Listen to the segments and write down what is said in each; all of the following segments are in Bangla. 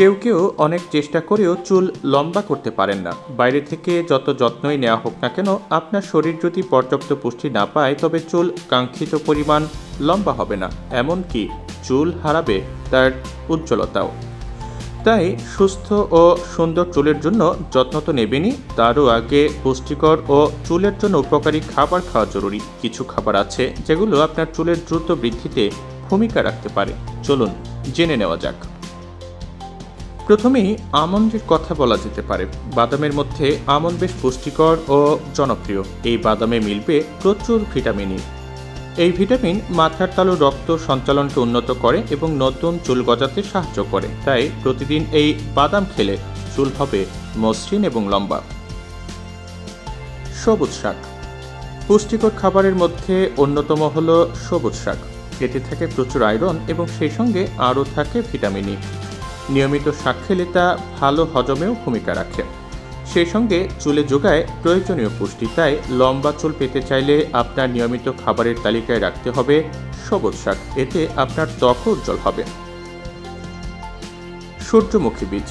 কেউ কেউ অনেক চেষ্টা করেও চুল লম্বা করতে পারেন না। বাইরে থেকে যত যত্নই নেওয়া হোক না কেন, আপনার শরীর যদি পর্যাপ্ত পুষ্টি না পায় তবে চুল কাঙ্ক্ষিত পরিমাণ লম্বা হবে না, এমনকি চুল হারাবে তার উজ্জ্বলতাও। তাই সুস্থ ও সুন্দর চুলের জন্য যত্ন তো নেবেনই, তারও আগে পুষ্টিকর ও চুলের জন্য উপকারী খাবার খাওয়া জরুরি। কিছু খাবার আছে যেগুলো আপনার চুলের দ্রুত বৃদ্ধিতে ভূমিকা রাখতে পারে। চলুন জেনে নেওয়া যাক। প্রথমেই আমন্ডের কথা বলা যেতে পারে। বাদামের মধ্যে আমন্ড বেশ পুষ্টিকর ও জনপ্রিয়। এই বাদামে মিলবে প্রচুর ভিটামিন ই। এই ভিটামিন মাথার তালু রক্ত সঞ্চালনকে উন্নত করে এবং নতুন চুল গজাতে সাহায্য করে। তাই প্রতিদিন এই বাদাম খেলে চুল হবে মসৃণ এবং লম্বা। সবুজ শাক। পুষ্টিকর খাবারের মধ্যে অন্যতম হল সবুজ শাক। এতে থাকে প্রচুর আয়রন এবং সেই সঙ্গে আরও থাকে ভিটামিন ই। নিয়মিত শাক খেলে তা ভালো হজমেও ভূমিকা রাখে। সেই সঙ্গে চুলে যোগায় প্রয়োজনীয় পুষ্টি। তাই লম্বা চুল পেতে চাইলে আপনার নিয়মিত খাবারের তালিকায় রাখতে হবে সবুজ শাক। এতে আপনার ত্বক উজ্জ্বল হবে। সূর্যমুখী বীজ।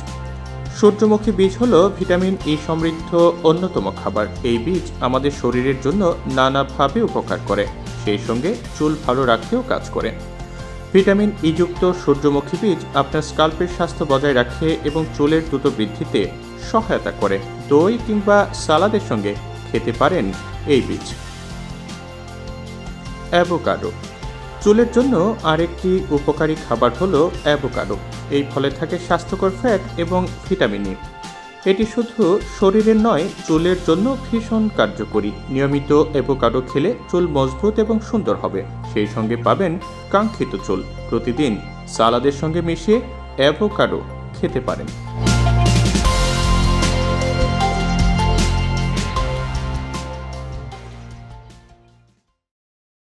সূর্যমুখী বীজ হল ভিটামিন ই সমৃদ্ধ অন্যতম খাবার। এই বীজ আমাদের শরীরের জন্য নানাভাবে উপকার করে, সেই সঙ্গে চুল ভালো রাখতেও কাজ করে। ভিটামিন ই যুক্ত সূর্যমুখী বীজ আপনার স্কাল্পের স্বাস্থ্য বজায় রাখে এবং চুলের দ্রুত বৃদ্ধিতে সহায়তা করে। দই কিংবা সালাদের সঙ্গে খেতে পারেন এই বীজ। অ্যাভোকাডো। চুলের জন্য আরেকটি উপকারী খাবার হলো অ্যাভোকাডো। এই ফলে থাকে স্বাস্থ্যকর ফ্যাট এবং ভিটামিন ই। এটি শুধু শরীরের নয়, চুলের জন্য ভীষণ কার্যকরী। নিয়মিত অ্যাভোকাডো খেলে চুল মজবুত এবং সুন্দর হবে। সেই সঙ্গে পাবেন কাঙ্ক্ষিত চুল। প্রতিদিন সালাদের সঙ্গে মিশিয়ে অ্যাভোকাডো খেতে পারেন।